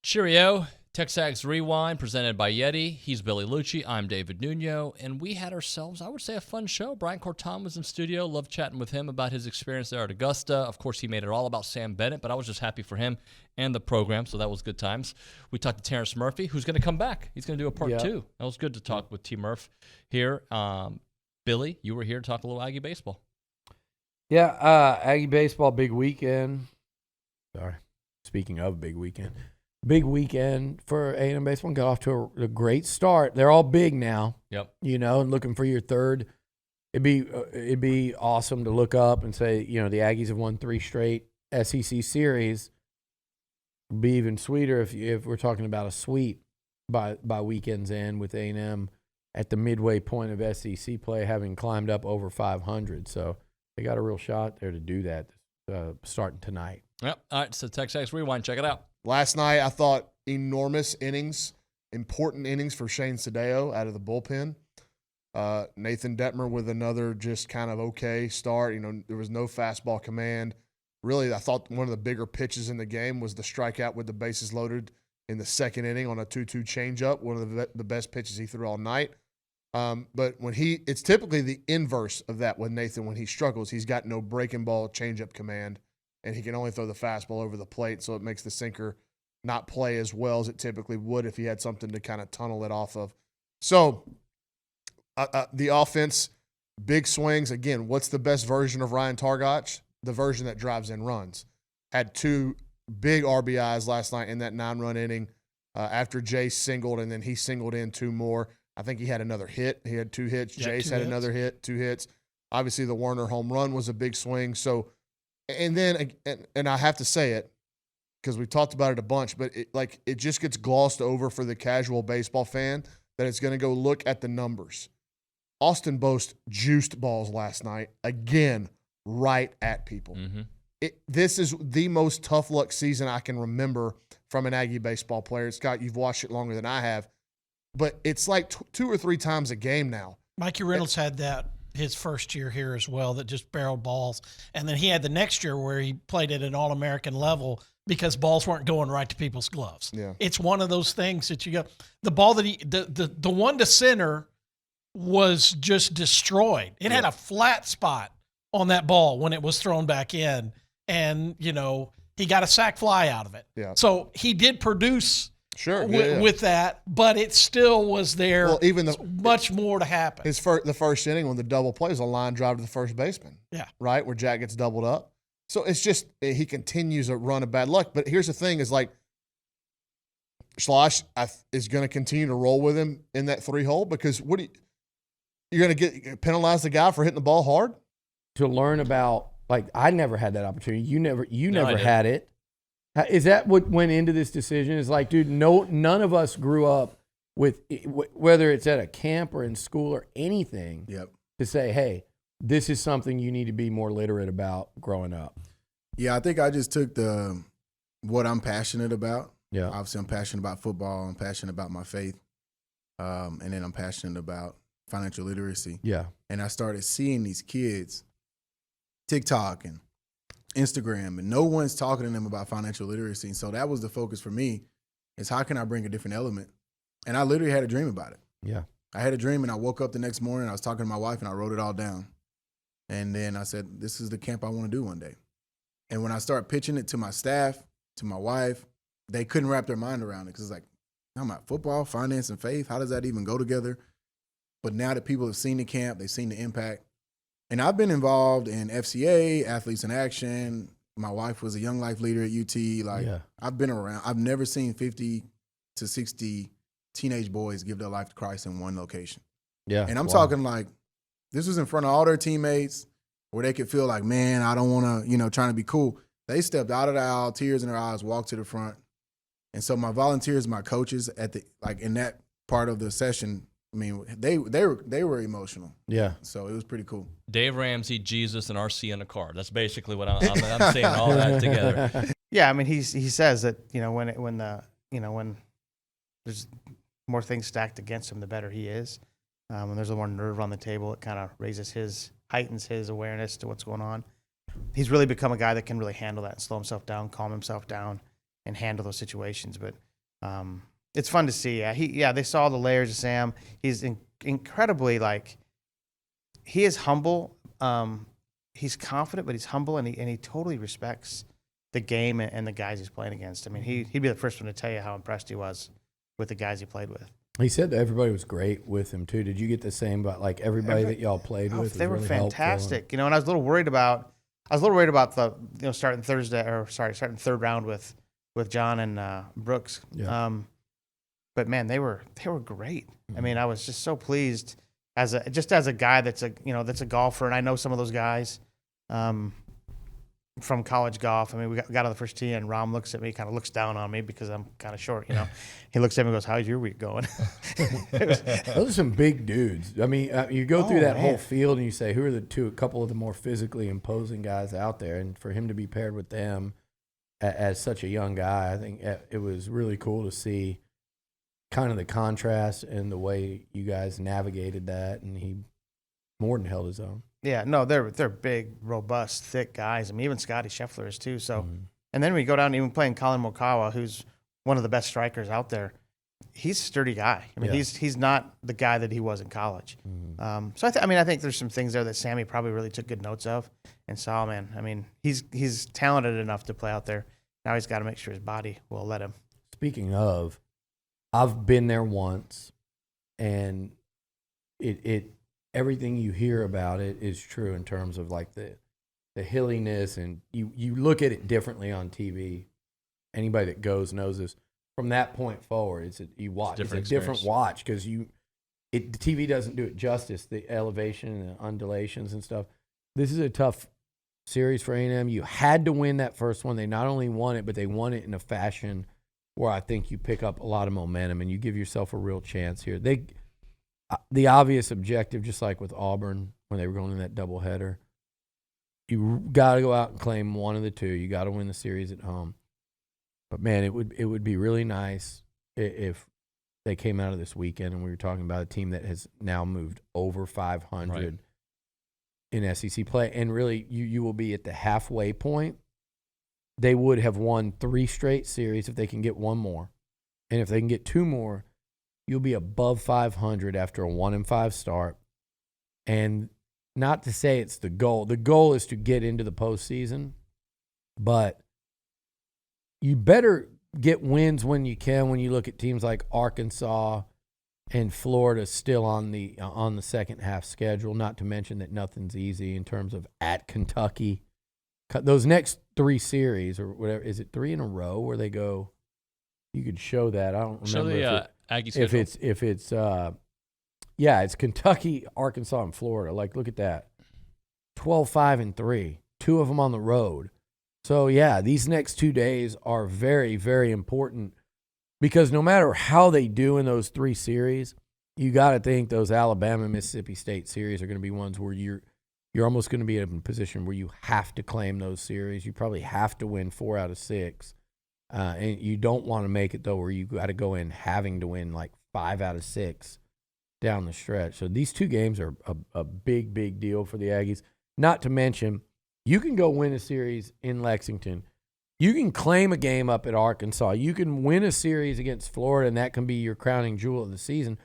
Cheerio. TexAgs Rewind presented by Yeti. He's Billy Liucci. I'm David Nuno. And we had ourselves, I would say, a fun show. Brian Kortan was in studio. Loved chatting with him about his experience there at Augusta. Of course, he made it all about Sam Bennett, but I was just happy for him and the program, so that was good times. We talked to Terrence Murphy, who's going to come back. He's going to do a part 2. That was good to talk with T. Murph here. Billy, you were here to talk a little Aggie baseball. Yeah, Aggie baseball, big weekend. Sorry. Speaking of big weekend. Big weekend for A&M baseball. Got off to a great start. They're all big now. Yep. You know, and looking for your third. It'd be awesome to look up and say, you know, the Aggies have won 3 straight SEC series. It'd be even sweeter if we're talking about a sweep by weekend's end with A&M at the midway point of SEC play, having climbed up over 500. So they got a real shot there to do that starting tonight. Yep. All right, so TexAgs Rewind, check it out. Last night, I thought enormous innings, important innings for Shane Sadeo out of the bullpen. Nathan Detmer with another just kind of okay start. You know, there was no fastball command. Really, I thought one of the bigger pitches in the game was the strikeout with the bases loaded in the second inning on a 2-2 changeup, one of the best pitches he threw all night. But when it's typically the inverse of that with Nathan. When he struggles, he's got no breaking ball changeup command, and he can only throw the fastball over the plate, so it makes the sinker not play as well as it typically would if he had something to kind of tunnel it off of. So the offense, big swings. Again, what's the best version of Ryan Targac? The version that drives in runs. Had 2 big RBIs last night in that 9-run inning after Jace singled, and then he singled in 2 more. I think he had another hit. He had 2 hits. Yeah, Jace had another hit, 2 hits. Obviously, the Werner home run was a big swing. So, and then, and I have to say it because we talked about it a bunch, but it just gets glossed over for the casual baseball fan that it's going to go look at the numbers. Austin Boast juiced balls last night, again, right at people. Mm-hmm. This is the most tough luck season I can remember from an Aggie baseball player. Scott, you've watched it longer than I have, but it's like 2 or 3 times a game now. Mikey Reynolds had that his first year here as well, that just barreled balls. And then he had the next year where he played at an All-American level because balls weren't going right to people's gloves. Yeah. It's one of those things that you go, the ball that the one to center was just destroyed. It had a flat spot on that ball when it was thrown back in. And, you know, he got a sac fly out of it. Yeah. So he did produce with that, but it still was there. Well, even much more to happen. The first inning when the double play is a line drive to the first baseman. Yeah. Right, where Jack gets doubled up. So it's just he continues a run of bad luck. But here's the thing: is like Schloss is going to continue to roll with him in that 3-hole because you're going to penalize the guy for hitting the ball hard to learn about. Like, I never had that opportunity. You never had it. Is that what went into this decision? Is like, dude, none of us grew up with, whether it's at a camp or in school or anything, to say, hey, this is something you need to be more literate about growing up. Yeah, I think I just took what I'm passionate about. Yeah. Obviously, I'm passionate about football. I'm passionate about my faith. And then I'm passionate about financial literacy. Yeah. And I started seeing these kids, TikTok and Instagram, and no one's talking to them about financial literacy. And so that was the focus for me, is how can I bring a different element? And I literally had a dream about it. Yeah. I had a dream, and I woke up the next morning, I was talking to my wife, and I wrote it all down. And then I said, this is the camp I want to do one day. And when I started pitching it to my staff, to my wife, they couldn't wrap their mind around it because it's like, I'm about football, finance, and faith. How does that even go together? But now that people have seen the camp, they've seen the impact. And I've been involved in FCA, Athletes in Action. My wife was a Young Life leader at UT. I've been around. I've never seen 50 to 60 teenage boys give their life to Christ in one location. Yeah. And I'm talking like, this was in front of all their teammates where they could feel like, man, I don't want to, trying to be cool. They stepped out of the aisle, tears in their eyes, walked to the front. And so my volunteers, my coaches in that part of the session, I mean, they were emotional. Yeah. So it was pretty cool. Dave Ramsey, Jesus, and RC in a car. That's basically what I'm saying. All that together. Yeah, I mean, he says that when there's more things stacked against him, the better he is. When there's a more nerve on the table, it kind of heightens his awareness to what's going on. He's really become a guy that can really handle that and slow himself down, calm himself down, and handle those situations. But It's fun to see. They saw the layers of Sam. He's incredibly he is humble. He's confident, but he's humble, and he totally respects the game and the guys he's playing against. I mean, he'd be the first one to tell you how impressed he was with the guys he played with. He said that everybody was great with him too. Did you get the same about everybody that y'all played with? They were really fantastic. And I was a little worried about the starting third round with John and Brooks. Yeah. But man, they were great. I mean, I was just so pleased as a guy that's a golfer, and I know some of those guys from college golf. I mean, we got on the first tee, and Rom looks at me, kind of looks down on me because I'm kind of short. He looks at me and goes, "How's your week going?" Those are some big dudes. I mean, you go through that whole field and you say, who are a couple of the more physically imposing guys out there? And for him to be paired with them as such a young guy, I think it was really cool to see kind of the contrast and the way you guys navigated that. And he more than held his own. Yeah, no, they're big, robust, thick guys. I mean, even Scotty Scheffler is too. So, and then we go down even playing Colin Morikawa, who's one of the best strikers out there. He's a sturdy guy. I mean, he's not the guy that he was in college. So I think there's some things there that Sammy probably really took good notes of and saw. Man, I mean, he's talented enough to play out there. Now he's got to make sure his body will let him. Speaking of, I've been there once, and it everything you hear about it is true in terms of the hilliness, and you look at it differently on TV. Anybody that goes knows this. From that point forward, it's a different watch because the TV doesn't do it justice. The elevation and the undulations and stuff. This is a tough series for A&M. You had to win that first one. They not only won it, but they won it in a fashion where I think you pick up a lot of momentum and you give yourself a real chance here. The obvious objective, just like with Auburn when they were going in that doubleheader, you got to go out and claim one of the two. You got to win the series at home. But man, it would be really nice if they came out of this weekend and we were talking about a team that has now moved over 500 in SEC play, and really you will be at the halfway point. They would have won 3 straight series if they can get one more, and if they can get 2 more, you'll be above 500 after a 1-5 start. And not to say it's the goal. The goal is to get into the postseason, but you better get wins when you can. When you look at teams like Arkansas and Florida still on the second half schedule, not to mention that nothing's easy in terms of at Kentucky. Those next 3 series or whatever, is it 3 in a row where they go? You could show that. I don't remember. Show the Aggie schedule. If it's it's Kentucky, Arkansas, and Florida. Look at that. 12-5-3. 2 of them on the road. So, these next 2 days are very, very important because no matter how they do in those 3 series, you got to think those Alabama, Mississippi State series are going to be ones where you're almost going to be in a position where you have to claim those series. You probably have to win 4 out of 6. And you don't want to make it, though, where you got to go in having to win 5 out of 6 down the stretch. So these 2 games are a big, big deal for the Aggies. Not to mention, you can go win a series in Lexington. You can claim a game up at Arkansas. You can win a series against Florida, and that can be your crowning jewel of the season.